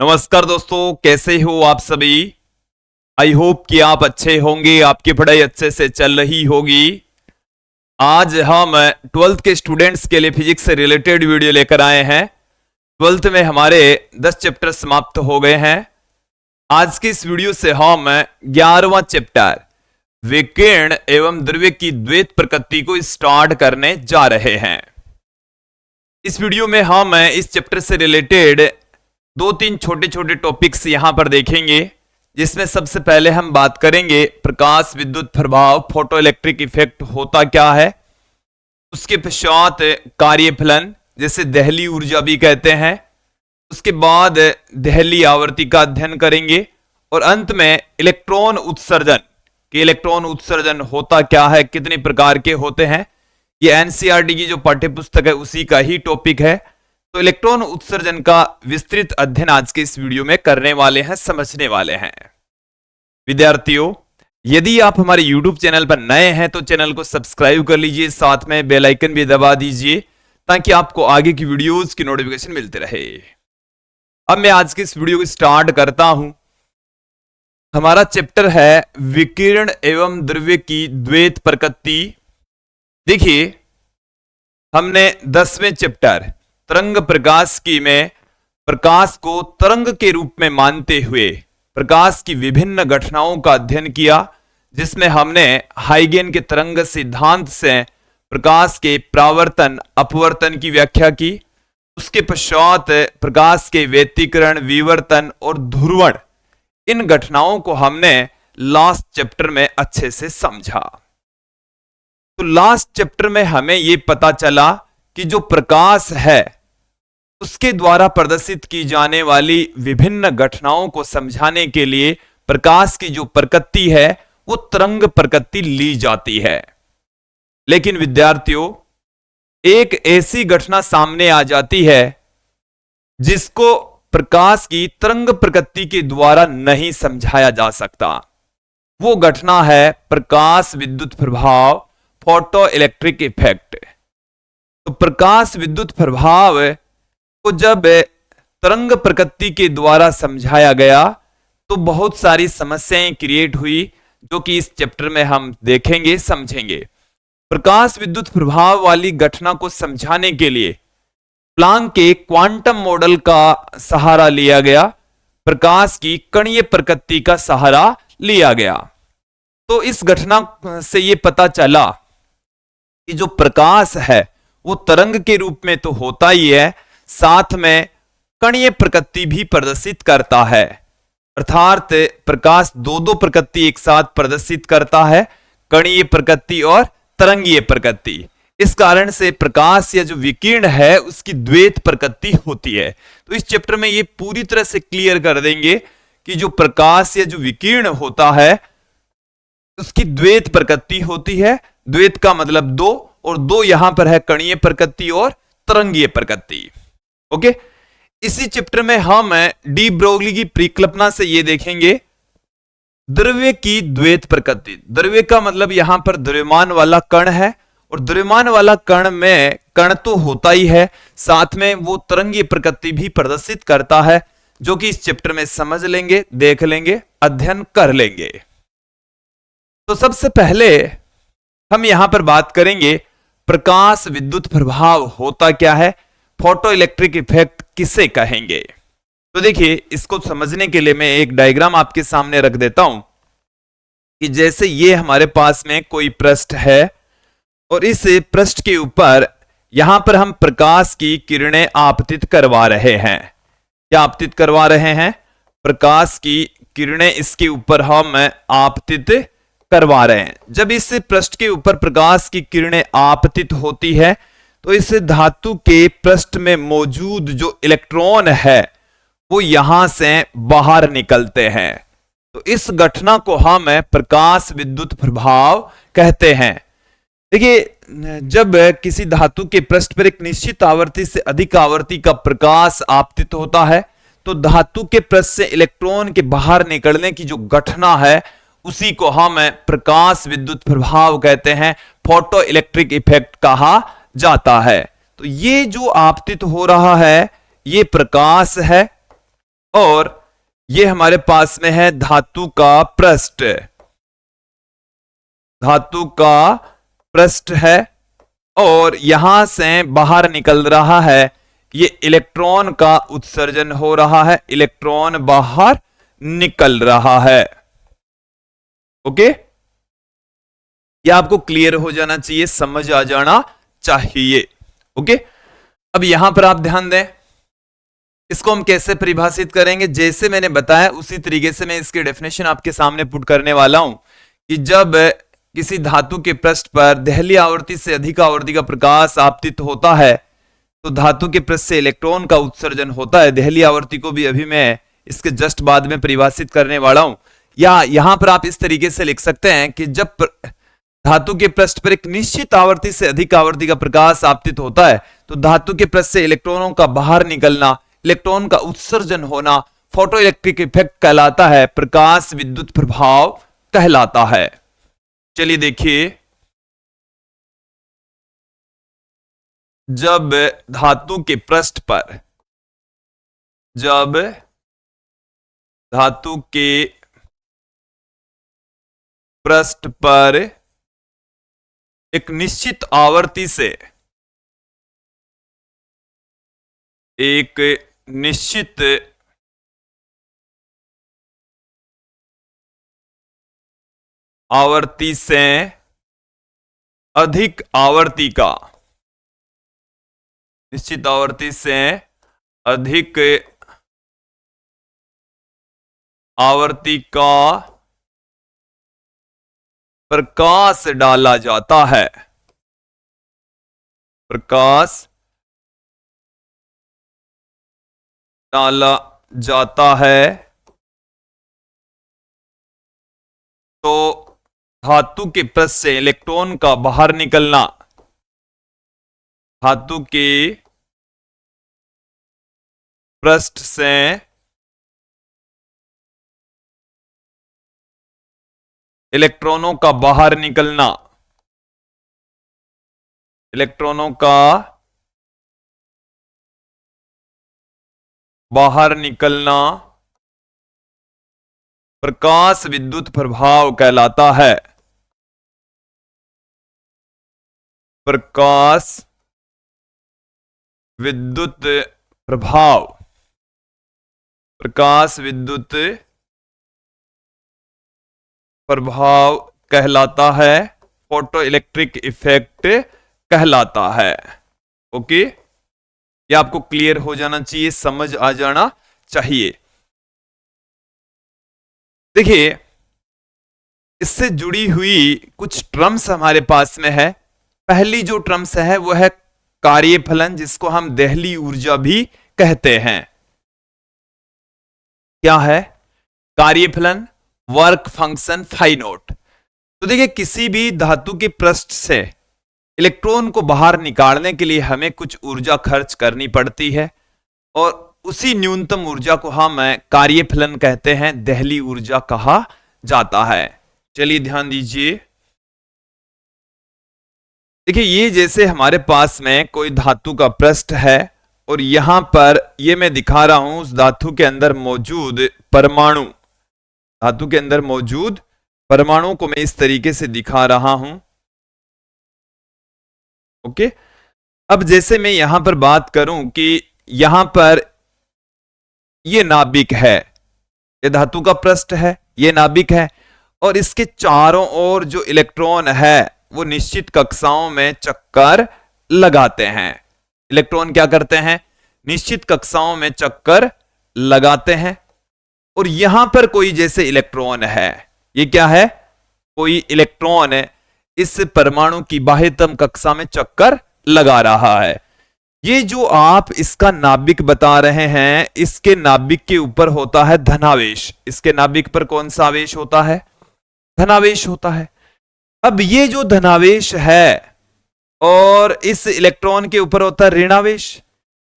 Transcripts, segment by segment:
नमस्कार दोस्तों, कैसे हो आप सभी। आई होप कि आप अच्छे होंगे, आपकी पढ़ाई अच्छे से चल रही होगी। आज हम 12th के स्टूडेंट्स के लिए फिजिक्स से रिलेटेड वीडियो लेकर आए हैं। 12th में हमारे 10 चैप्टर समाप्त हो गए हैं। आज की इस वीडियो से हम 11वां चैप्टर विकिरण एवं द्रव्य की द्वैत प्रकृति को स्टार्ट करने जा रहे हैं। इस वीडियो में हम इस चैप्टर से रिलेटेड 2-3 छोटे छोटे टॉपिक्स यहां पर देखेंगे, जिसमें सबसे पहले हम बात करेंगे प्रकाश विद्युत प्रभाव, फोटो इलेक्ट्रिक इफेक्ट होता क्या है। उसके पश्चात कार्यफलन, जिसे देहली ऊर्जा भी कहते हैं। उसके बाद देहली आवर्ती का अध्ययन करेंगे और अंत में इलेक्ट्रॉन उत्सर्जन कि इलेक्ट्रॉन उत्सर्जन होता क्या है, कितने प्रकार के होते हैं। ये एनसीईआरटी की जो पाठ्यपुस्तक है उसी का ही टॉपिक है। तो इलेक्ट्रॉन उत्सर्जन का विस्तृत अध्ययन आज के इस वीडियो में करने वाले हैं, समझने वाले हैं। विद्यार्थियों, यदि आप हमारे YouTube चैनल पर नए हैं तो चैनल को सब्सक्राइब कर लीजिए, साथ में बेल आइकन भी दबा दीजिए ताकि आपको आगे की वीडियोस की नोटिफिकेशन मिलते रहे। अब मैं आज के इस वीडियो को स्टार्ट करता हूं। हमारा चैप्टर है विकिरण एवं द्रव्य की द्वैत प्रकृति। देखिए, हमने 10वें चैप्टर तरंग प्रकाश की में प्रकाश को तरंग के रूप में मानते हुए प्रकाश की विभिन्न घटनाओं का अध्ययन किया, जिसमें हमने हाइगेन के तरंग सिद्धांत से प्रकाश के परावर्तन अपवर्तन की व्याख्या की। उसके पश्चात प्रकाश के व्यतिकरण, विवर्तन और ध्रुवण, इन घटनाओं को हमने लास्ट चैप्टर में अच्छे से समझा। तो लास्ट चैप्टर में हमें यह पता चला कि जो प्रकाश है उसके द्वारा प्रदर्शित की जाने वाली विभिन्न घटनाओं को समझाने के लिए प्रकाश की जो प्रकृति है वो तरंग प्रकृति ली जाती है। लेकिन विद्यार्थियों, एक ऐसी घटना सामने आ जाती है जिसको प्रकाश की तरंग प्रकृति के द्वारा नहीं समझाया जा सकता। वो घटना है प्रकाश विद्युत प्रभाव, फोटो इलेक्ट्रिक इफेक्ट। तो प्रकाश विद्युत प्रभाव को जब तरंग प्रकृति के द्वारा समझाया गया तो बहुत सारी समस्याएं क्रिएट हुई, जो कि इस चैप्टर में हम देखेंगे, समझेंगे। प्रकाश विद्युत प्रभाव वाली घटना को समझाने के लिए प्लांक के क्वांटम मॉडल का सहारा लिया गया, प्रकाश की कणीय प्रकृति का सहारा लिया गया। तो इस घटना से यह पता चला कि जो प्रकाश है वो तरंग के रूप में तो होता ही है, साथ में कणीय प्रकृति भी प्रदर्शित करता है। अर्थात प्रकाश दो प्रकृति एक साथ प्रदर्शित करता है, कणीय प्रकृति और तरंगीय प्रकृति। इस कारण से प्रकाश या जो विकिरण है उसकी द्वैत प्रकृति होती है। तो इस चैप्टर में ये पूरी तरह से क्लियर कर देंगे कि जो प्रकाश या जो विकिरण होता है उसकी द्वैत प्रकृति होती है। द्वैत का मतलब दो, और दो यहां पर है कणीय प्रकृति और तरंगीय प्रकृति। ओके, इसी चैप्टर में हम डी ब्रोगली की परिकल्पना से ये देखेंगे द्रव्य की द्वैत प्रकृति। द्रव्य का मतलब यहां पर द्रव्यमान वाला कण है, और द्रव्यमान वाला कण में कण तो होता ही है, साथ में वो तरंगीय प्रकृति भी प्रदर्शित करता है, जो कि इस चैप्टर में समझ लेंगे, देख लेंगे, अध्ययन कर लेंगे। तो सबसे पहले हम यहां पर बात करेंगे प्रकाश विद्युत प्रभाव होता क्या है, फोटो इलेक्ट्रिक इफेक्ट किसे कहेंगे। तो देखिए, इसको समझने के लिए मैं एक डायग्राम आपके सामने रख देता हूं कि जैसे ये हमारे पास में कोई पृष्ठ है और इस पृष्ठ के ऊपर यहां पर हम प्रकाश की किरणें आपतित करवा रहे हैं। क्या आपतित करवा रहे हैं? प्रकाश की किरणें इसके ऊपर हम आपतित करवा रहे हैं। जब इस पृष्ठ के ऊपर प्रकाश की किरणें आपतित होती है तो इस धातु के पृष्ठ में मौजूद जो इलेक्ट्रॉन है वो यहां से बाहर निकलते हैं। तो इस घटना को हम प्रकाश विद्युत प्रभाव कहते हैं। देखिए, जब किसी धातु के पृष्ठ पर एक निश्चित आवृत्ति से अधिक आवृत्ति का प्रकाश आपतित होता है तो धातु के पृष्ठ से इलेक्ट्रॉन के बाहर निकलने की जो घटना है उसी को हम प्रकाश विद्युत प्रभाव कहते हैं, फोटो इलेक्ट्रिक इफेक्ट कहा जाता है। तो ये जो आपतित हो रहा है ये प्रकाश है, और ये हमारे पास में है धातु का पृष्ठ, धातु का पृष्ठ है और यहां से बाहर निकल रहा है, ये इलेक्ट्रॉन का उत्सर्जन हो रहा है, इलेक्ट्रॉन बाहर निकल रहा है। ओके, ये आपको क्लियर हो जाना चाहिए, समझ आ जाना चाहिए। ओके, अब यहां पर आप ध्यान दें, इसको हम कैसे परिभाषित करेंगे, जैसे मैंने बताया उसी तरीके से मैं इसकी डेफिनेशन आपके सामने पुट करने वाला हूं कि जब किसी धातु के पृष्ठ पर देहली आवृत्ति से अधिक आवृत्ति का प्रकाश आपतित होता है तो धातु के पृष्ठ से इलेक्ट्रॉन का उत्सर्जन होता है। देहली आवृत्ति को भी अभी मैं इसके जस्ट बाद में परिभाषित करने वाला हूं। या यहां पर आप इस तरीके से लिख सकते हैं कि जब धातु के पृष्ठ पर एक निश्चित आवृत्ति से अधिक आवृत्ति का प्रकाश आपतित होता है तो धातु के पृष्ठ से इलेक्ट्रॉनों का बाहर निकलना, इलेक्ट्रॉन का उत्सर्जन होना फोटो इलेक्ट्रिक इफेक्ट कहलाता है, प्रकाश विद्युत प्रभाव कहलाता है। चलिए देखिए, जब धातु के पृष्ठ पर, जब धातु के पृष्ठ पर एक निश्चित आवृत्ति से, एक निश्चित आवृत्ति से अधिक आवृत्ति का, निश्चित आवृत्ति से अधिक आवृत्ति का प्रकाश डाला जाता है, प्रकाश डाला जाता है तो धातु के पृष्ठ से इलेक्ट्रॉन का बाहर निकलना, धातु के पृष्ठ से इलेक्ट्रॉनों का बाहर निकलना, इलेक्ट्रॉनों का बाहर निकलना प्रकाश विद्युत प्रभाव कहलाता है, प्रकाश विद्युत प्रभाव, प्रकाश विद्युत प्रभाव कहलाता है, फोटो इलेक्ट्रिक इफेक्ट कहलाता है। ओके, ये आपको क्लियर हो जाना चाहिए, समझ आ जाना चाहिए। देखिए, इससे जुड़ी हुई कुछ टर्म्स हमारे पास में है। पहली जो टर्म्स है वो है कार्यफलन, जिसको हम देहली ऊर्जा भी कहते हैं। क्या है कार्यफलन? Work function phi naught. तो देखिए, किसी भी धातु के पृष्ठ से इलेक्ट्रॉन को बाहर निकालने के लिए हमें कुछ ऊर्जा खर्च करनी पड़ती है और उसी न्यूनतम ऊर्जा को हम कार्यफलन कहते हैं, देहली ऊर्जा कहा जाता है। चलिए ध्यान दीजिए, देखिए ये जैसे हमारे पास में कोई धातु का पृष्ठ है और यहां पर ये मैं दिखा रहा हूं उस धातु के अंदर मौजूद परमाणु, धातु के अंदर मौजूद परमाणु को मैं इस तरीके से दिखा रहा हूं। ओके, अब जैसे मैं यहां पर बात करूं कि यहां पर ये नाभिक है, ये धातु का पृष्ठ है, ये नाभिक है और इसके चारों ओर जो इलेक्ट्रॉन है वो निश्चित कक्षाओं में चक्कर लगाते हैं। इलेक्ट्रॉन क्या करते हैं? निश्चित कक्षाओं में चक्कर लगाते हैं और यहां पर कोई जैसे इलेक्ट्रॉन है, ये क्या है? कोई इलेक्ट्रॉन है, इस परमाणु की बाह्यतम कक्षा में चक्कर लगा रहा है। ये जो आप इसका नाभिक बता रहे हैं, इसके नाभिक के ऊपर होता है धनावेश। इसके नाभिक पर कौन सा आवेश होता है? धनावेश होता है। अब ये जो धनावेश है और इस इलेक्ट्रॉन के ऊपर होता है ऋणावेश,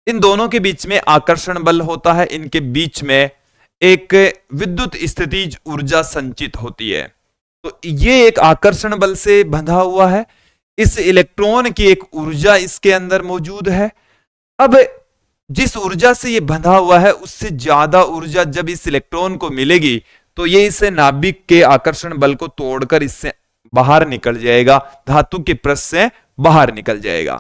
इन दोनों के बीच में आकर्षण बल होता है, इनके बीच में एक विद्युत स्थितिज ऊर्जा संचित होती है। तो ये एक आकर्षण बल से बंधा हुआ है, इस इलेक्ट्रॉन की एक ऊर्जा इसके अंदर मौजूद है। अब जिस ऊर्जा से ये बंधा हुआ है उससे ज्यादा ऊर्जा जब इस इलेक्ट्रॉन को मिलेगी तो ये इसे नाभिक के आकर्षण बल को तोड़कर इससे बाहर निकल जाएगा, धातु के पृष्ठ से बाहर निकल जाएगा।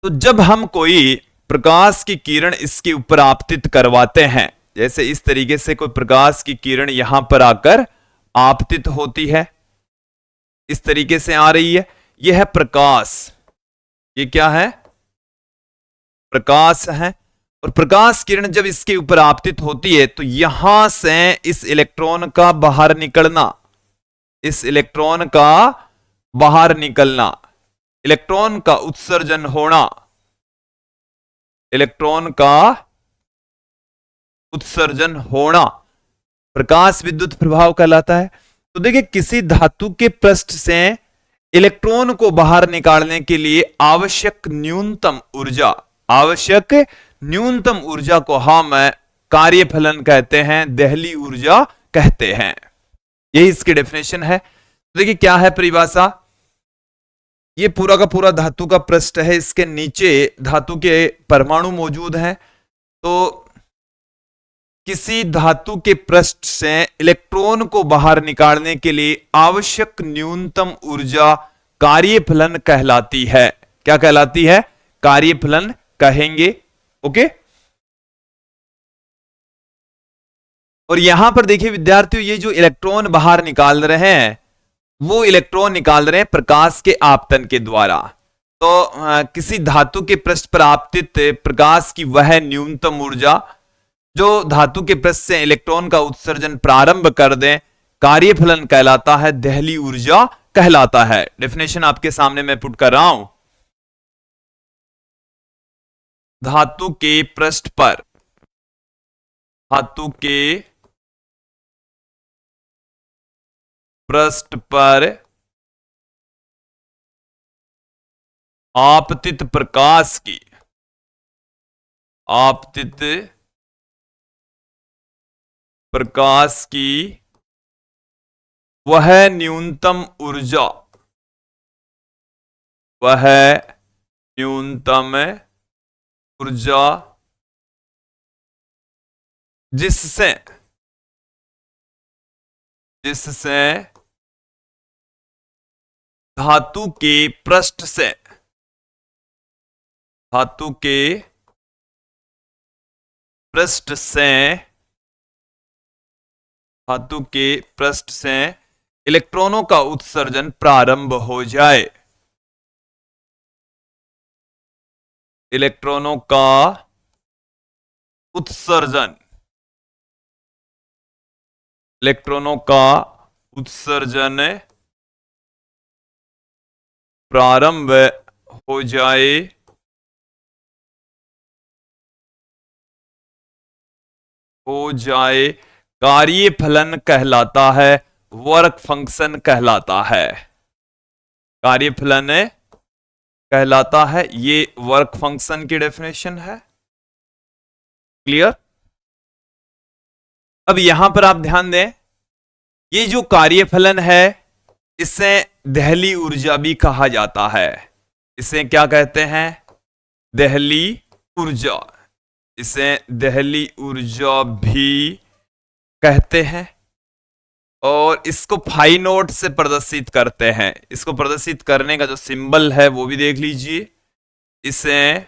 तो जब हम कोई प्रकाश की किरण इसके ऊपर आपतित करवाते हैं, जैसे इस तरीके से कोई प्रकाश की किरण यहां पर आकर आपतित होती है, इस तरीके से आ रही है, यह है प्रकाश। ये क्या है? प्रकाश है। और प्रकाश किरण जब इसके ऊपर आपतित होती है तो यहां से इस इलेक्ट्रॉन का बाहर निकलना, इस इलेक्ट्रॉन का बाहर निकलना, इलेक्ट्रॉन का उत्सर्जन होना, इलेक्ट्रॉन का उत्सर्जन होना प्रकाश विद्युत प्रभाव कहलाता है। तो देखिए, किसी धातु के पृष्ठ से इलेक्ट्रॉन को बाहर निकालने के लिए आवश्यक न्यूनतम ऊर्जा, आवश्यक न्यूनतम ऊर्जा को हम कार्यफलन कहते हैं, देहली ऊर्जा कहते हैं। यही इसकी डेफिनेशन है। तो देखिए क्या है परिभाषा। ये पूरा का पूरा धातु का पृष्ठ है, इसके नीचे धातु के परमाणु मौजूद हैं। तो किसी धातु के पृष्ठ से इलेक्ट्रॉन को बाहर निकालने के लिए आवश्यक न्यूनतम ऊर्जा कार्यफलन कहलाती है। क्या कहलाती है? कार्यफलन कहेंगे। ओके। और यहां पर देखिए विद्यार्थियों, ये जो इलेक्ट्रॉन बाहर निकाल रहे हैं वो इलेक्ट्रॉन निकाल रहे हैं प्रकाश के आपतन के द्वारा। तो किसी धातु के पृष्ठ पर आपतित प्रकाश की वह न्यूनतम ऊर्जा जो धातु के पृष्ठ से इलेक्ट्रॉन का उत्सर्जन प्रारंभ कर दें, कार्यफलन कहलाता है, देहली ऊर्जा कहलाता है। डेफिनेशन आपके सामने मैं पुट कर रहा हूं। धातु के पृष्ठ पर, धातु के पृष्ठ पर आपतित प्रकाश की, आपतित प्रकाश की वह न्यूनतम ऊर्जा, वह न्यूनतम ऊर्जा जिससे धातु के पृष्ठ से, धातु के पृष्ठ से, धातु के पृष्ठ से इलेक्ट्रॉनों का उत्सर्जन प्रारंभ हो जाए, इलेक्ट्रॉनों का उत्सर्जन, इलेक्ट्रॉनों का उत्सर्जन प्रारंभ हो जाए, कार्यफलन कहलाता है, वर्क फंक्शन कहलाता है, कार्यफलन कहलाता है। ये वर्क फंक्शन की डेफिनेशन है। क्लियर? अब यहां पर आप ध्यान दें, ये जो कार्यफलन है इसे देहली ऊर्जा भी कहा जाता है। इसे क्या कहते हैं? देहली ऊर्जा। इसे देहली ऊर्जा भी कहते हैं। और इसको फाई नोट से प्रदर्शित करते हैं। इसको प्रदर्शित करने का जो सिंबल है वो भी देख लीजिए। इसे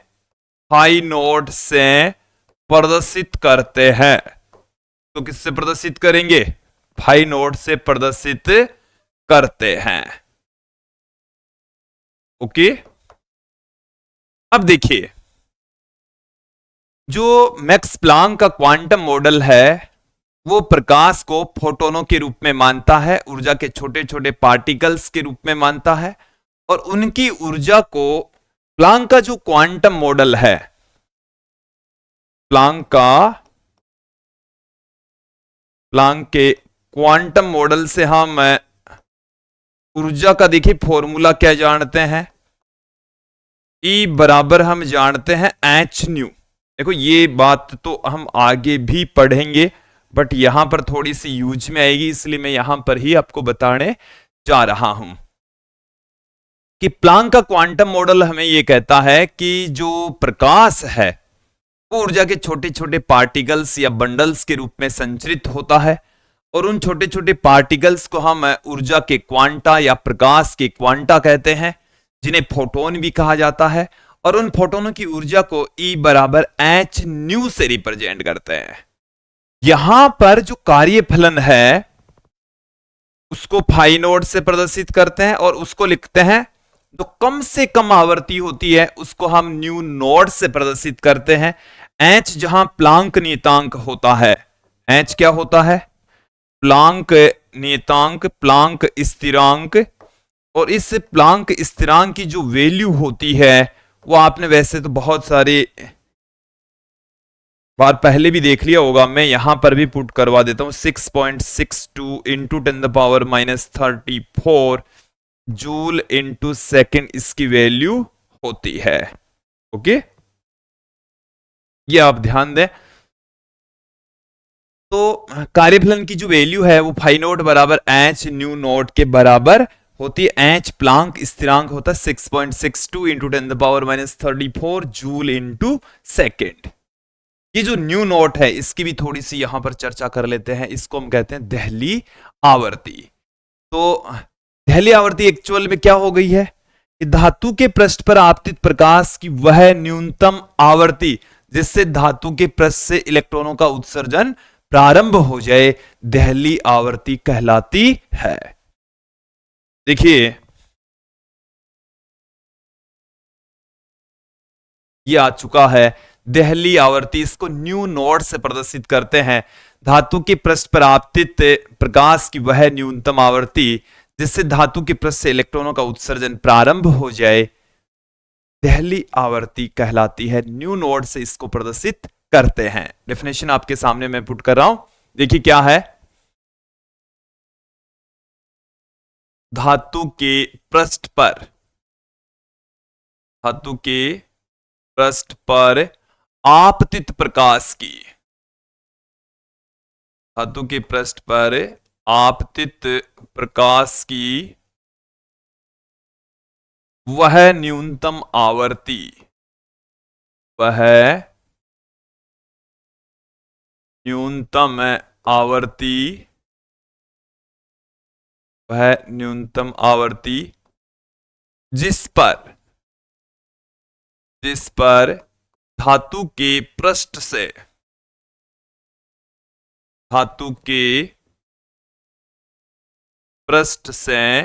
फाई नोट से प्रदर्शित करते हैं। तो किससे प्रदर्शित करेंगे? फाई नोट से प्रदर्शित करते हैं। ओके। अब देखिए, जो मैक्स प्लांक का क्वांटम मॉडल है वो प्रकाश को फोटोनों के रूप में मानता है, ऊर्जा के छोटे छोटे पार्टिकल्स के रूप में मानता है। और उनकी ऊर्जा को प्लांक का जो क्वांटम मॉडल है, प्लांक के क्वांटम मॉडल से हम ऊर्जा का देखिए फॉर्मूला क्या जानते हैं? E बराबर हम जानते हैं एच न्यू। देखो ये बात तो हम आगे भी पढ़ेंगे, बट यहां पर थोड़ी सी यूज में आएगी, इसलिए मैं यहां पर ही आपको बताने जा रहा हूं कि प्लांक का क्वांटम मॉडल हमें यह कहता है कि जो प्रकाश है वो ऊर्जा के छोटे छोटे पार्टिकल्स या बंडल्स के रूप में संचरित होता है, और उन छोटे छोटे पार्टिकल्स को हम ऊर्जा के क्वांटा या प्रकाश के क्वांटा कहते हैं, जिन्हें फोटोन भी कहा जाता है, और उन फोटोनों की ऊर्जा को E बराबर एच न्यू से रिप्रेजेंट करते हैं। यहां पर जो कार्यफलन है उसको फाई नोड से प्रदर्शित करते हैं, और उसको लिखते हैं, जो कम से कम आवृत्ति होती है उसको हम न्यू नोड से प्रदर्शित करते हैं। एच जहां प्लांक नियतांक होता है, एच क्या होता है, प्लांक नियतांक, प्लांक स्थिरांक, और इस प्लांक स्थिरांक की जो वैल्यू होती है वो आपने वैसे तो बहुत सारे बार पहले भी देख लिया होगा, मैं यहां पर भी पुट करवा देता हूं, 6.62 इंटू 10⁻34 जूल इंटू सेकेंड इसकी वैल्यू होती है। ओके, ये आप ध्यान दें। तो कार्यफलन की जो वैल्यू है वो फाई नोट बराबर एच न्यू नोट के बराबर होती है। एच प्लांक स्थिरांक होता है 6.62 इंटू 10⁻34 जूल इंटू सेकेंड। ये जो न्यू नोट है इसकी भी थोड़ी सी यहां पर चर्चा कर लेते हैं। इसको हम कहते हैं देहली आवर्ती। तो देहली आवर्ती एक्चुअल में क्या हो गई है, धातु के पृष्ठ पर आपतित प्रकाश की वह न्यूनतम आवर्ती जिससे धातु के पृष्ठ से इलेक्ट्रॉनों का उत्सर्जन प्रारंभ हो जाए, देहली आवर्ती कहलाती है। देखिए ये आ चुका है देहली आवर्ती, इसको न्यू नोड से प्रदर्शित करते हैं। धातु के पृष्ठ पर आपतित प्रकाश की वह न्यूनतम आवर्ती जिससे धातु के पृष्ठ से इलेक्ट्रॉनों का उत्सर्जन प्रारंभ हो जाए, देहली आवर्ती कहलाती है। न्यू नोड से इसको प्रदर्शित करते हैं। डेफिनेशन आपके सामने मैं पुट कर रहा हूं, देखिए क्या है। धातु के पृष्ठ पर, धातु के पृष्ठ पर आपतित प्रकाश की, धातु के पृष्ठ पर आपतित प्रकाश की वह न्यूनतम आवर्ती, वह न्यूनतम आवर्ती, वह न्यूनतम आवर्ती जिस पर धातु के पृष्ठ से, धातु के पृष्ठ से,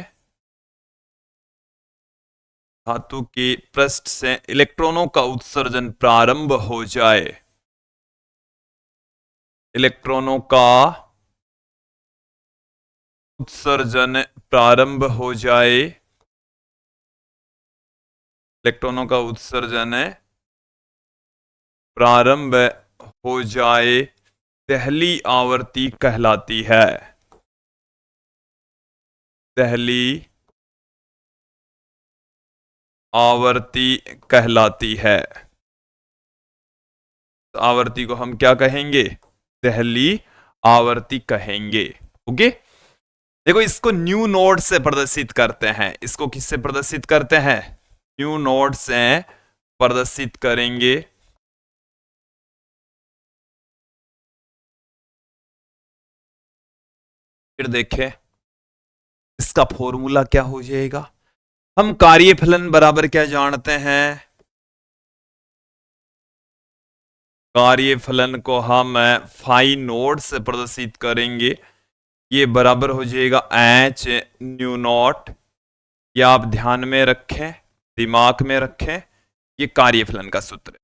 धातु के पृष्ठ से इलेक्ट्रॉनों का उत्सर्जन प्रारंभ हो जाए, इलेक्ट्रॉनों का उत्सर्जन प्रारंभ हो जाए, इलेक्ट्रॉनों का उत्सर्जन प्रारंभ हो जाए, देहली आवर्ती कहलाती है। देहली आवर्ती कहलाती है। तो आवर्ती को हम क्या कहेंगे, देहली आवर्ती कहेंगे। ओके, देखो इसको न्यू नोड से प्रदर्शित करते हैं। इसको किससे प्रदर्शित करते हैं, न्यू नोड से प्रदर्शित करेंगे। फिर देखें इसका फॉर्मूला क्या हो जाएगा। हम कार्यफलन बराबर क्या जानते हैं, कार्यफलन को हम फाई नोड से प्रदर्शित करेंगे। ये बराबर हो जाएगा एच न्यू नॉट। या आप ध्यान में रखें, दिमाग में रखें, ये कार्यफलन का सूत्र है।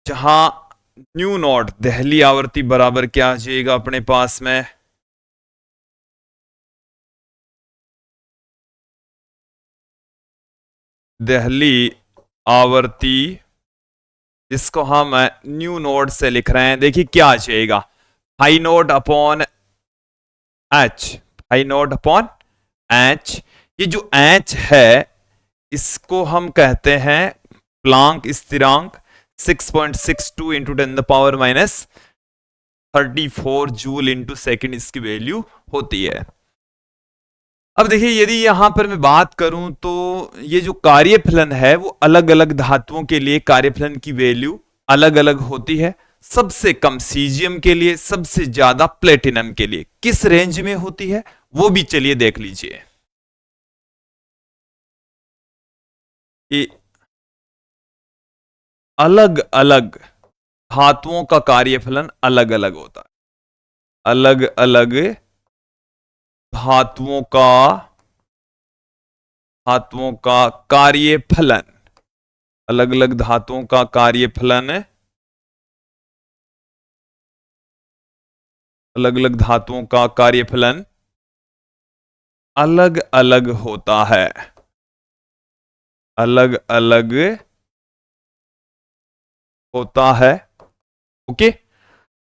जहां न्यू नॉट देहली आवर्ती बराबर क्या आ जाएगा अपने पास में, देहली आवर्ती, इसको हम न्यू नोड से लिख रहे हैं। देखिए क्या आ जाएगा, high node upon H, high node upon H. ये जो एच है इसको हम कहते हैं प्लांक स्थिरांक, 6.62 इंटू 10⁻34 जूल इंटू सेकेंड इसकी वैल्यू होती है। अब देखिए यदि यहां पर मैं बात करूं तो ये जो कार्यफलन है वो अलग अलग धातुओं के लिए कार्यफलन की वैल्यू अलग अलग होती है, सबसे कम सीजियम के लिए, सबसे ज्यादा प्लेटिनम के लिए। किस रेंज में होती है वो भी चलिए देख लीजिए कि अलग अलग धातुओं का कार्यफलन अलग अलग होता है। अलग अलग धातुओं का कार्यफलन, अलग अलग धातुओं का कार्यफलन अलग अलग धातुओं का कार्यफलन अलग अलग होता है। अलग अलग होता है। ओके,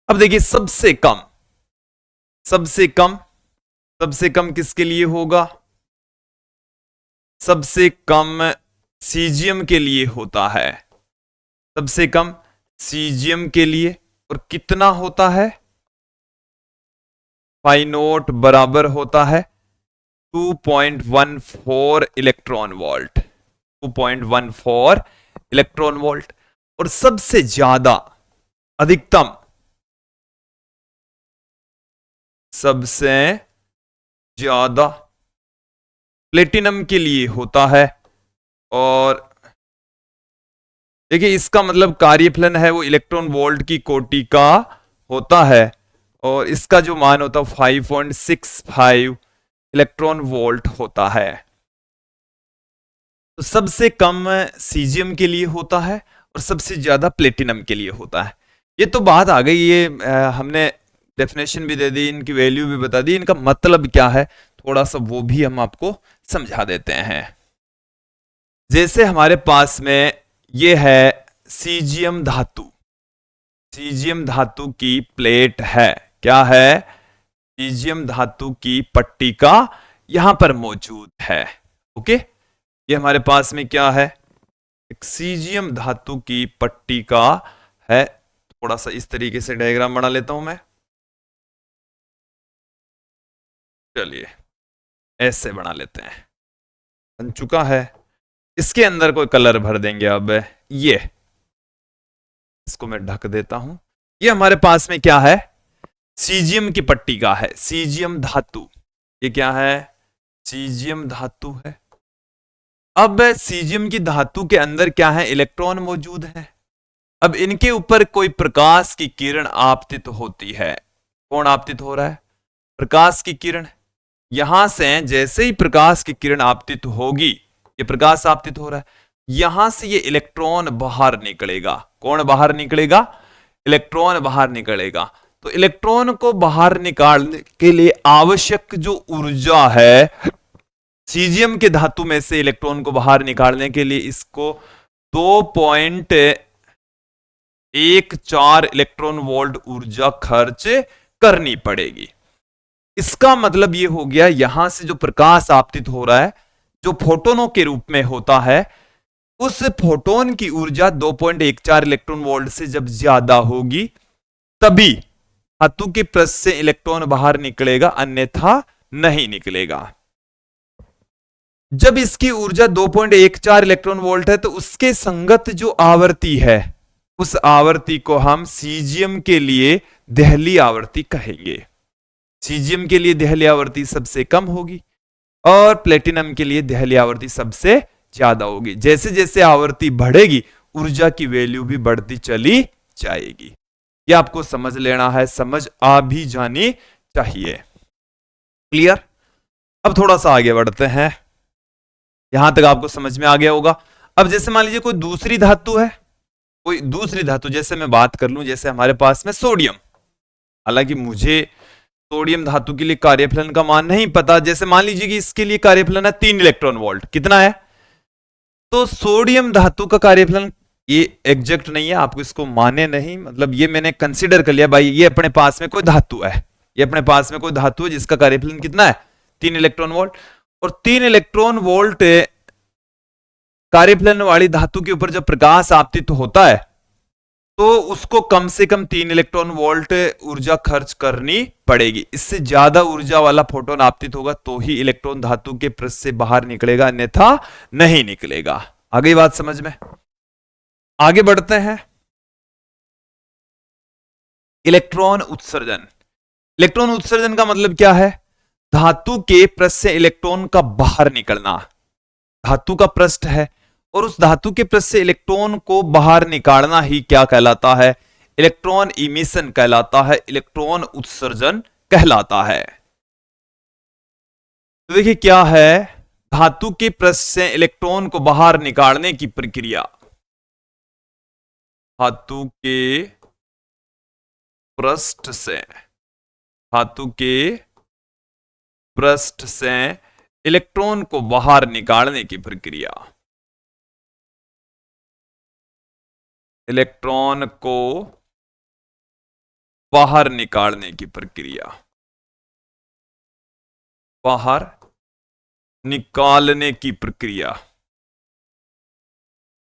अब देखिए सबसे कम, सबसे कम, सबसे कम किसके लिए होगा? सबसे कम सीजियम के लिए होता है। सबसे कम सीजियम के लिए। और कितना होता है? फाई नोट बराबर होता है 2.14 इलेक्ट्रॉन वोल्ट। 2.14 electron volt. और सबसे ज्यादा, अधिकतम, सबसे ज्यादा प्लेटिनम के लिए होता है। और देखिए इसका मतलब कार्यफलन है वो इलेक्ट्रॉन वोल्ट की कोटि का होता है। और इसका जो मान होता है 5.65 इलेक्ट्रॉन वोल्ट होता है। तो सबसे कम सीजियम के लिए होता है और सबसे ज्यादा प्लेटिनम के लिए होता है। ये तो बात आ गई, ये हमने डेफिनेशन भी दे दी, इनकी वैल्यू भी बता दी, इनका मतलब क्या है थोड़ा सा वो भी हम आपको समझा देते हैं। जैसे हमारे पास में ये है सीजियम धातु। सीजियम धातु की प्लेट है। क्या है? सीजियम धातु की पट्टिका यहां पर मौजूद है। ओके, ये हमारे पास में क्या है? एक सीजियम धातु की पट्टिका है। थोड़ा सा इस तरीके से डायग्राम बना लेता हूं मैं। चलिए ऐसे बना लेते हैं। बन चुका है। इसके अंदर कोई कलर भर देंगे। अब ये इसको मैं ढक देता हूं। ये हमारे पास में क्या है? सीजियम की पट्टिका है। सीजियम धातु, ये क्या है? सीजियम धातु है। अब सीजियम की धातु के अंदर क्या है? इलेक्ट्रॉन मौजूद है। अब इनके ऊपर कोई प्रकाश की किरण आपतित होती है। कौन आपतित हो रहा है? प्रकाश की किरण। यहां से जैसे ही प्रकाश की किरण आपतित होगी, ये प्रकाश आपतित हो रहा है, यहां से ये इलेक्ट्रॉन बाहर निकलेगा। कौन बाहर निकलेगा? इलेक्ट्रॉन बाहर निकलेगा। तो इलेक्ट्रॉन को बाहर निकालने के लिए आवश्यक जो ऊर्जा है, सीजियम के धातु में से इलेक्ट्रॉन को बाहर निकालने के लिए इसको 2.14 इलेक्ट्रॉन वोल्ट ऊर्जा खर्च करनी पड़ेगी। इसका मतलब ये हो गया, यहां से जो प्रकाश आपतित हो रहा है, जो फोटोनों के रूप में होता है, उस फोटोन की ऊर्जा 2.14 इलेक्ट्रॉन वोल्ट से जब ज्यादा होगी तभी धातु के पृष्ठ से इलेक्ट्रॉन बाहर निकलेगा, अन्यथा नहीं निकलेगा। जब इसकी ऊर्जा 2.14 इलेक्ट्रॉन वोल्ट है तो उसके संगत जो आवर्ती है, उस आवर्ती को हम सीजियम के लिए देहली आवर्ती कहेंगे। सीजियम के लिए देहली आवर्ती सबसे कम होगी और प्लेटिनम के लिए देहली आवर्ती सबसे ज्यादा होगी। जैसे जैसे आवर्ती बढ़ेगी ऊर्जा की वैल्यू भी बढ़ती चली जाएगी। ये आपको समझ लेना है, समझ आ भी जानी चाहिए। क्लियर? अब थोड़ा सा आगे बढ़ते हैं। यहां तक आपको समझ में आ गया होगा। अब जैसे मान लीजिए कोई दूसरी धातु है, कोई दूसरी धातु, जैसे मैं बात कर लूं, जैसे हमारे पास में सोडियम। हालांकि मुझे सोडियम धातु के लिए कार्यफलन का मान नहीं पता। जैसे मान लीजिए कि इसके लिए कार्यफलन है 3 इलेक्ट्रॉन वोल्ट। कितना है? तो सोडियम धातु का कार्यफलन, ये एग्जैक्ट नहीं है, आपको इसको माने नहीं, मतलब ये मैंने कंसीडर कर लिया भाई, ये अपने पास में कोई धातु है, ये अपने पास में कोई धातु है जिसका कार्यफलन कितना है? 3 इलेक्ट्रॉन वोल्ट। और 3 इलेक्ट्रॉन वोल्ट कार्यफलन वाली धातु के ऊपर जब प्रकाश आपतित होता है तो उसको कम से कम 3 इलेक्ट्रॉन वोल्ट ऊर्जा खर्च करनी पड़ेगी। इससे ज्यादा ऊर्जा वाला फोटोन आपतित होगा तो ही इलेक्ट्रॉन धातु के पृष्ठ से बाहर निकलेगा, अन्यथा नहीं निकलेगा। आ गई बात समझ में? आगे बढ़ते हैं। इलेक्ट्रॉन उत्सर्जन। इलेक्ट्रॉन उत्सर्जन का मतलब क्या है? धातु के पृष्ठ से इलेक्ट्रॉन का बाहर निकलना। धातु का पृष्ठ है और उस धातु के पृष्ठ से इलेक्ट्रॉन को बाहर निकालना ही क्या कहलाता है? इलेक्ट्रॉन इमिशन कहलाता है, इलेक्ट्रॉन उत्सर्जन कहलाता है। तो देखिए क्या है, धातु के पृष्ठ से इलेक्ट्रॉन को बाहर निकालने की प्रक्रिया, धातु के पृष्ठ से, धातु के पृष्ठ से इलेक्ट्रॉन को बाहर निकालने की प्रक्रिया, इलेक्ट्रॉन को बाहर निकालने की प्रक्रिया, बाहर निकालने की प्रक्रिया,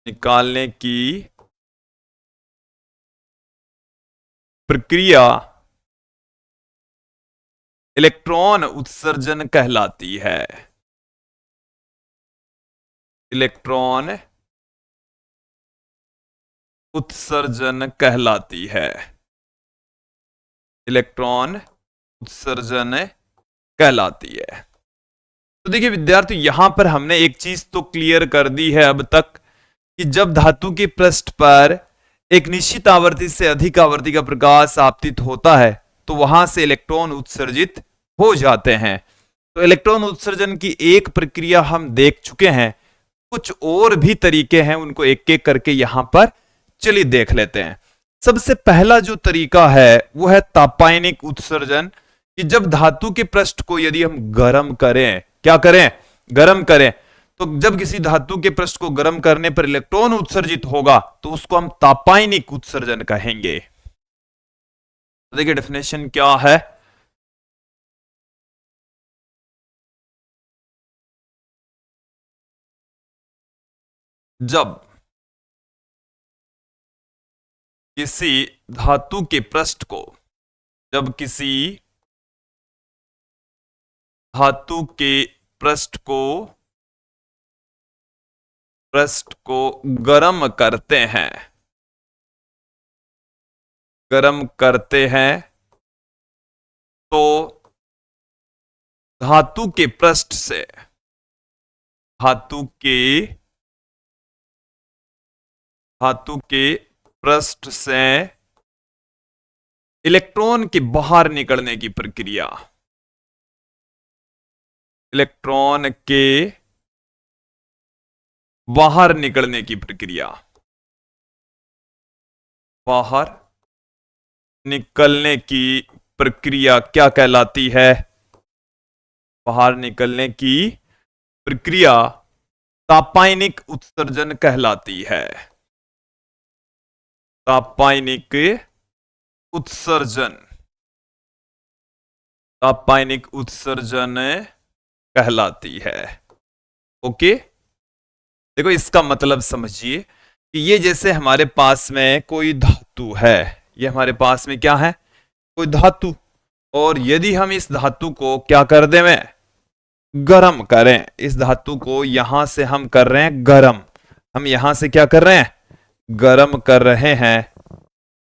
निकालने की प्रक्रिया इलेक्ट्रॉन उत्सर्जन कहलाती है। इलेक्ट्रॉन उत्सर्जन कहलाती है, इलेक्ट्रॉन उत्सर्जन कहलाती है। तो देखिए विद्यार्थी, यहां पर हमने एक चीज तो क्लियर कर दी है अब तक कि जब धातु के पृष्ठ पर एक निश्चित आवृत्ति से अधिक आवृत्ति का प्रकाश आपतित होता है तो वहां से इलेक्ट्रॉन उत्सर्जित हो जाते हैं। तो इलेक्ट्रॉन उत्सर्जन की एक प्रक्रिया हम देख चुके हैं, कुछ और भी तरीके हैं, उनको एक एक करके यहां पर चलिए देख लेते हैं। सबसे पहला जो तरीका है वो है तापायनिक उत्सर्जन, कि जब धातु के पृष्ठ को यदि हम गर्म करें, क्या करें? गर्म करें, तो जब किसी धातु के पृष्ठ को गर्म करने पर इलेक्ट्रॉन उत्सर्जित होगा तो उसको हम तापायनिक उत्सर्जन कहेंगे। तो देखिए डेफिनेशन क्या है, जब किसी धातु के पृष्ठ को, जब किसी धातु के पृष्ठ को गर्म करते हैं, गर्म करते हैं, तो धातु के पृष्ठ से, धातु के पृष्ठ से इलेक्ट्रॉन के बाहर निकलने की प्रक्रिया, इलेक्ट्रॉन के बाहर निकलने की प्रक्रिया, बाहर निकलने की प्रक्रिया क्या कहलाती है? बाहर निकलने की प्रक्रिया तापायनिक उत्सर्जन कहलाती है। तापायनिक उत्सर्जन, तापायनिक उत्सर्जन कहलाती है। ओके, देखो इसका मतलब समझिए कि ये जैसे हमारे पास में कोई धातु है, ये हमारे पास में क्या है? कोई धातु, और यदि हम इस धातु को क्या कर दें? गर्म करें। इस धातु को यहां से हम कर रहे हैं गर्म, हम यहां से क्या कर रहे हैं? गर्म कर रहे हैं।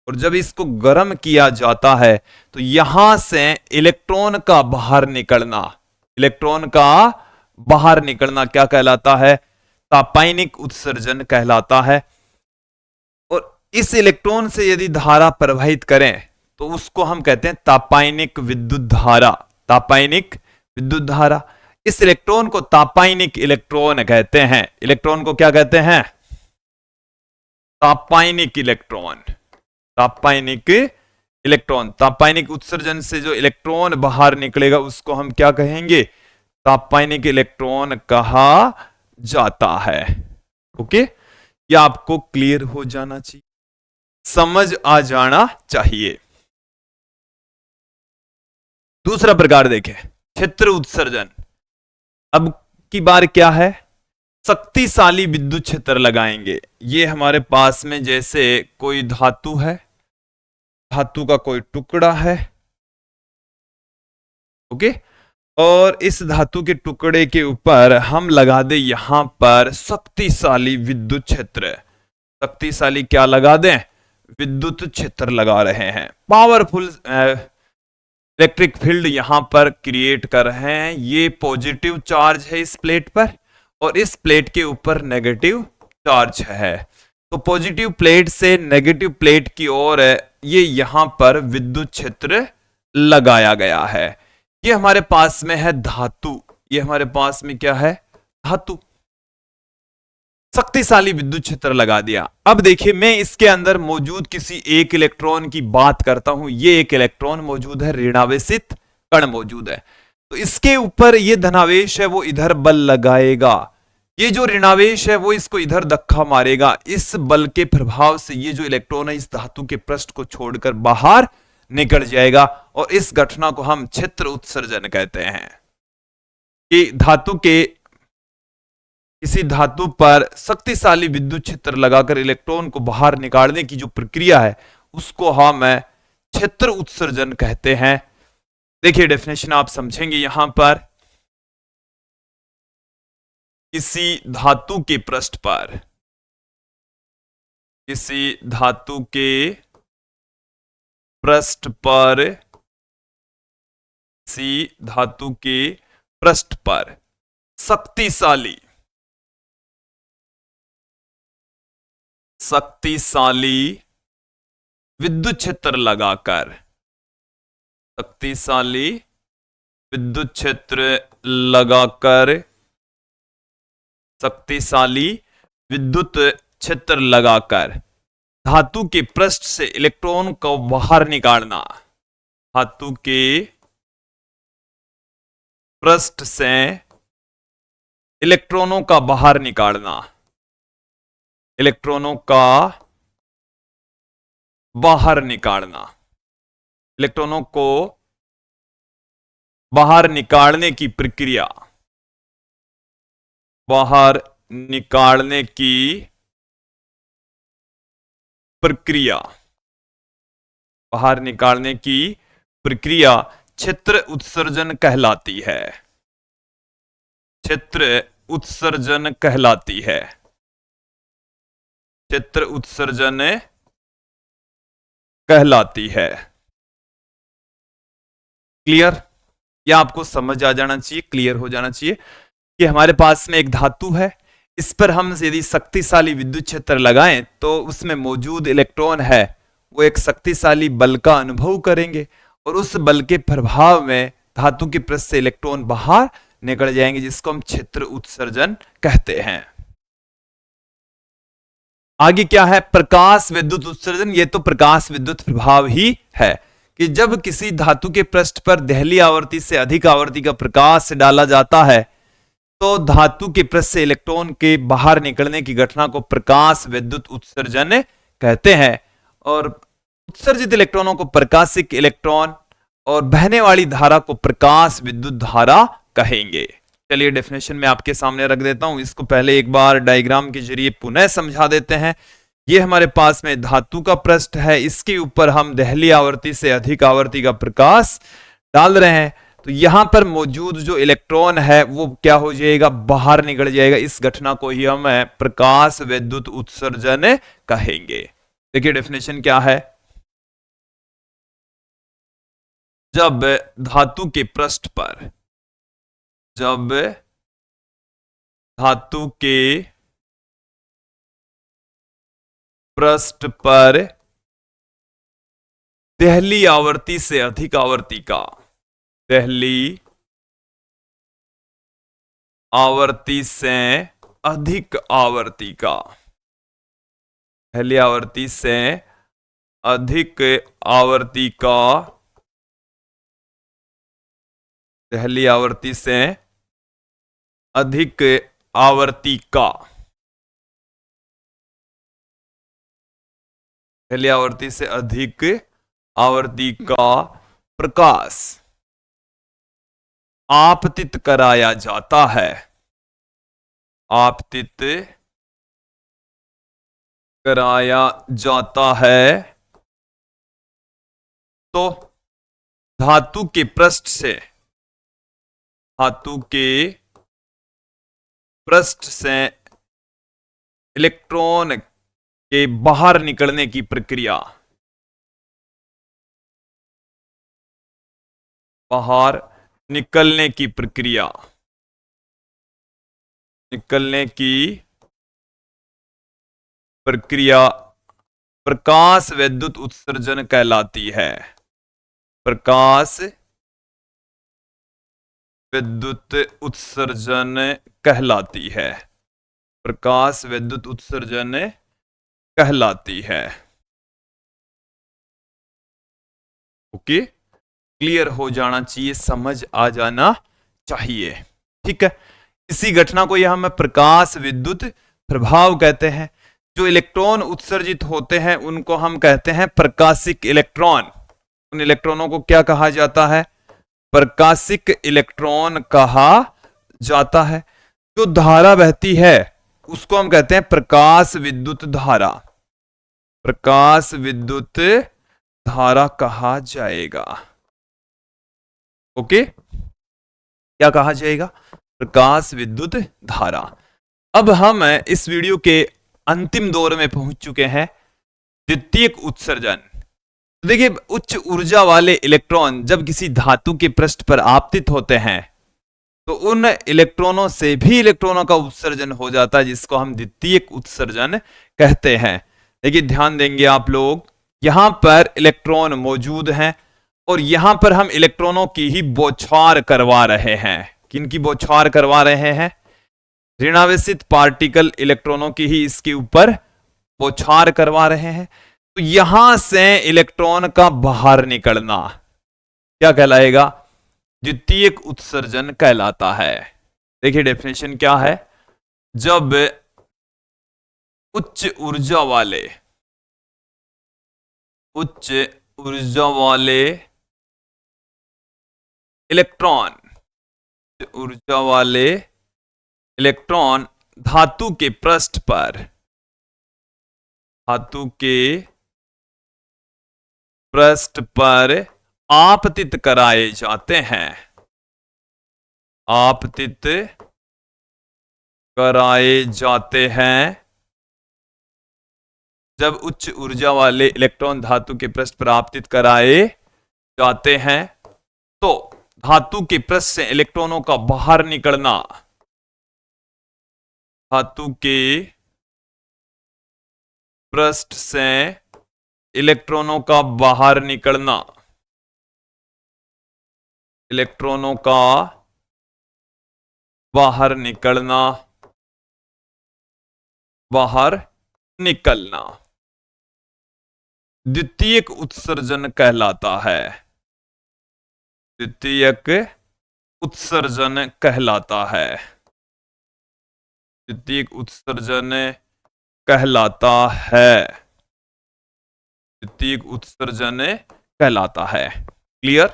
और जब इसको गर्म किया जाता है तो यहां से इलेक्ट्रॉन का बाहर निकलना, इलेक्ट्रॉन का बाहर निकलना क्या कहलाता है? तापायनिक उत्सर्जन कहलाता है। और इस इलेक्ट्रॉन से यदि धारा प्रवाहित करें तो उसको हम कहते हैं तापायनिक विद्युत धारा, तापायनिक विद्युत धारा। इस इलेक्ट्रॉन को तापायनिक इलेक्ट्रॉन कहते हैं। इलेक्ट्रॉन को क्या कहते हैं? तापायनिक इलेक्ट्रॉन, तापायनिक इलेक्ट्रॉन। तापायनिक उत्सर्जन से जो इलेक्ट्रॉन बाहर निकलेगा उसको हम क्या कहेंगे? तापायनिक इलेक्ट्रॉन कहा जाता है। ओके, ये आपको क्लियर हो जाना चाहिए, समझ आ जाना चाहिए। दूसरा प्रकार देखें, क्षेत्र उत्सर्जन। अब की बार क्या है? शक्तिशाली विद्युत क्षेत्र लगाएंगे। ये हमारे पास में जैसे कोई धातु है, धातु का कोई टुकड़ा है, ओके, और इस धातु के टुकड़े के ऊपर हम लगा दे यहां पर शक्तिशाली विद्युत क्षेत्र। शक्तिशाली क्या लगा दें? विद्युत क्षेत्र लगा रहे हैं, पावरफुल इलेक्ट्रिक फील्ड यहां पर क्रिएट कर रहे हैं। ये पॉजिटिव चार्ज है इस प्लेट पर और इस प्लेट के ऊपर नेगेटिव चार्ज है। तो पॉजिटिव प्लेट से नेगेटिव प्लेट की ओर ये यहां पर विद्युत क्षेत्र लगाया गया है। ये हमारे पास में है धातु, ये हमारे पास में क्या है, धातु। शक्तिशाली विद्युत क्षेत्र लगा दिया। अब देखिए मैं इसके अंदर मौजूद किसी एक इलेक्ट्रॉन की बात करता हूं। ये एक इलेक्ट्रॉन मौजूद है, ऋणावेशित कण मौजूद है, तो इसके ऊपर ये धनावेश है वो इधर बल लगाएगा, ये जो ऋणावेश है वो इसको इधर धक्का मारेगा। इस बल के प्रभाव से ये जो इलेक्ट्रॉन है इस धातु के पृष्ठ को छोड़कर बाहर निकल जाएगा और इस घटना को हम क्षेत्र उत्सर्जन कहते हैं। कि धातु के किसी धातु पर शक्तिशाली विद्युत क्षेत्र लगाकर इलेक्ट्रॉन को बाहर निकालने की जो प्रक्रिया है उसको हम क्षेत्र उत्सर्जन कहते हैं। देखिए डेफिनेशन आप समझेंगे यहां पर, किसी धातु के पृष्ठ पर, किसी धातु के पृष्ठ पर, किसी धातु के पृष्ठ पर शक्तिशाली विद्युत क्षेत्र लगाकर, शक्तिशाली विद्युत क्षेत्र लगाकर, शक्तिशाली विद्युत क्षेत्र लगाकर धातु के पृष्ठ से इलेक्ट्रॉन को बाहर निकालना, धातु के पृष्ठ से इलेक्ट्रॉनों का बाहर निकालना, इलेक्ट्रॉनों का बाहर निकालना, इलेक्ट्रॉनों को बाहर निकालने की प्रक्रिया, बाहर निकालने की प्रक्रिया, बाहर निकालने की प्रक्रिया क्षेत्र उत्सर्जन कहलाती है, क्षेत्र उत्सर्जन कहलाती है, क्षेत्र उत्सर्जन कहलाती है। क्लियर? या आपको समझ आ जाना चाहिए, क्लियर हो जाना चाहिए कि हमारे पास में एक धातु है, इस पर हम यदि शक्तिशाली विद्युत क्षेत्र लगाएं तो उसमें मौजूद इलेक्ट्रॉन है वो एक शक्तिशाली बल का अनुभव करेंगे और उस बल के प्रभाव में धातु के पृष्ठ से इलेक्ट्रॉन बाहर निकल जाएंगे, जिसको हम क्षेत्र उत्सर्जन कहते हैं। आगे क्या है, प्रकाश विद्युत उत्सर्जन। ये तो प्रकाश विद्युत प्रभाव ही है कि जब किसी धातु के पृष्ठ पर देहली आवृत्ति से अधिक आवृत्ति का प्रकाश डाला जाता है तो धातु के पृष्ठ से इलेक्ट्रॉन के बाहर निकलने की घटना को प्रकाश विद्युत उत्सर्जन कहते हैं। और उत्सर्जित इलेक्ट्रॉनों को प्रकाशिक इलेक्ट्रॉन और बहने वाली धारा को प्रकाश विद्युत धारा कहेंगे। चलिए डेफिनेशन में आपके सामने रख देता हूं, इसको पहले एक बार डायग्राम के जरिए पुनः समझा देते हैं। ये हमारे पास में धातु का पृष्ठ है, इसके ऊपर हम देहली आवृत्ति से अधिक आवृत्ति का प्रकाश डाल रहे हैं, तो यहां पर मौजूद जो इलेक्ट्रॉन है वो क्या हो जाएगा, बाहर निकल जाएगा। इस घटना को ही हम प्रकाश विद्युत उत्सर्जन कहेंगे। देखिए डेफिनेशन क्या है, जब धातु के पृष्ठ पर, जब धातु के पृष्ठ पर देहली आवृत्ति से अधिक आवृत्ति का, देहली आवृत्ति से अधिक आवृत्ति का, देहली आवृत्ति से अधिक आवृत्ति का, देहली आवृत्ति से अधिक आवृत्ति का, देहली आवृत्ति से अधिक आवृत्ति का प्रकाश आपतित कराया जाता है, आपतित कराया जाता है, तो धातु के पृष्ठ से, धातु के पृष्ठ से इलेक्ट्रॉन के बाहर निकलने की प्रक्रिया, बाहर निकलने की प्रक्रिया, निकलने की प्रक्रिया प्रकाश विद्युत उत्सर्जन कहलाती है। प्रकाश विद्युत उत्सर्जन कहलाती है। प्रकाश विद्युत उत्सर्जन कहलाती है। ओके, क्लियर हो जाना चाहिए, समझ आ जाना चाहिए। ठीक है, इसी घटना को यहां हम प्रकाश विद्युत प्रभाव कहते हैं। जो इलेक्ट्रॉन उत्सर्जित होते हैं उनको हम कहते हैं प्रकाशिक इलेक्ट्रॉन। उन इलेक्ट्रॉनों को क्या कहा जाता है? प्रकाशिक इलेक्ट्रॉन कहा जाता है। जो धारा बहती है उसको हम कहते हैं प्रकाश विद्युत धारा। प्रकाश विद्युत धारा कहा जाएगा। ओके, क्या कहा जाएगा? प्रकाश विद्युत धारा। अब हम इस वीडियो के अंतिम दौर में पहुंच चुके हैं, द्वितीयक उत्सर्जन। देखिए, उच्च ऊर्जा वाले इलेक्ट्रॉन जब किसी धातु के पृष्ठ पर आपतित होते हैं तो उन इलेक्ट्रॉनों से भी इलेक्ट्रॉनों का उत्सर्जन हो जाता है, जिसको हम द्वितीयक उत्सर्जन कहते हैं। देखिए, ध्यान देंगे आप लोग, यहां पर इलेक्ट्रॉन मौजूद हैं और यहां पर हम इलेक्ट्रॉनों की ही बौछार करवा रहे हैं। किनकी बौछार करवा रहे हैं? ऋणावेशित पार्टिकल इलेक्ट्रॉनों की ही इसके ऊपर बौछार करवा रहे हैं। तो यहां से इलेक्ट्रॉन का बाहर निकलना क्या कहलाएगा? द्वितीयक उत्सर्जन कहलाता है। देखिए, डेफिनेशन क्या है? जब उच्च ऊर्जा वाले इलेक्ट्रॉन धातु के पृष्ठ पर आपतित कराए जाते हैं। आपतित कराए जाते हैं। जब उच्च ऊर्जा वाले इलेक्ट्रॉन धातु के पृष्ठ पर आपतित कराए जाते हैं तो धातु के पृष्ठ से इलेक्ट्रॉनों का बाहर निकलना, धातु के पृष्ठ से इलेक्ट्रॉनों का बाहर निकलना, इलेक्ट्रॉनों का बाहर निकलना, बाहर निकलना द्वितीयक उत्सर्जन कहलाता है। द्वितीयक उत्सर्जन कहलाता है। द्वितीयक उत्सर्जन कहलाता है। द्वितीयक उत्सर्जन कहलाता है। क्लियर?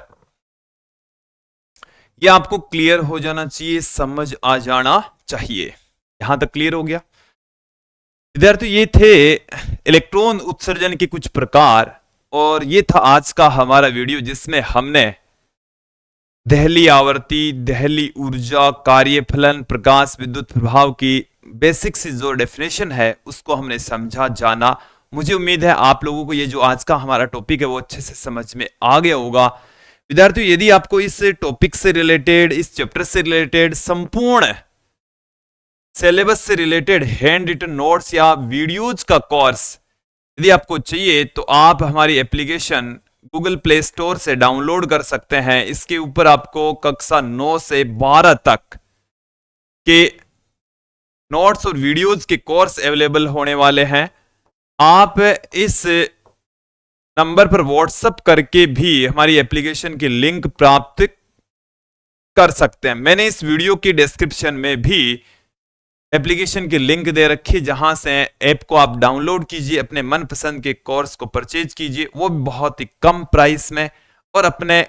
यह आपको क्लियर हो जाना चाहिए, समझ आ जाना चाहिए। यहां तक क्लियर हो गया विद्यार्थी? ये थे इलेक्ट्रॉन उत्सर्जन के कुछ प्रकार, और ये था आज का हमारा वीडियो, जिसमें हमने दहली आवर्ती, दहली ऊर्जा, कार्यफलन, प्रकाश विद्युत प्रभाव की बेसिक सी जो डेफिनेशन है उसको हमने समझा, जाना। मुझे उम्मीद है आप लोगों को ये जो आज का हमारा टॉपिक है वो अच्छे से समझ में आ गया होगा। विद्यार्थियों, यदि आपको इस टॉपिक से रिलेटेड, इस चैप्टर से रिलेटेड, संपूर्ण सिलेबस से रिलेटेड हैंड रिटन नोट्स या वीडियोज का कोर्स यदि आपको चाहिए तो आप हमारी एप्लीकेशन गूगल प्ले स्टोर से डाउनलोड कर सकते हैं। इसके ऊपर आपको कक्षा 9 से 12 तक के नोट्स और वीडियोज के कोर्स अवेलेबल होने वाले हैं। आप इस नंबर पर व्हाट्सएप करके भी हमारी एप्लीकेशन की लिंक प्राप्त कर सकते हैं। मैंने इस वीडियो की डिस्क्रिप्शन में भी एप्लीकेशन की लिंक दे रखी, जहां से ऐप को आप डाउनलोड कीजिए, अपने मनपसंद के कोर्स को परचेज कीजिए, वो भी बहुत ही कम प्राइस में, और अपने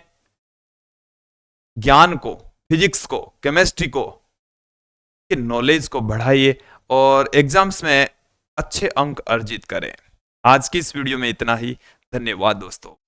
ज्ञान को, फिजिक्स को, केमिस्ट्री को, नॉलेज को बढ़ाइए और एग्जाम्स में अच्छे अंक अर्जित करें। आज की इस वीडियो में इतना ही। धन्यवाद दोस्तों।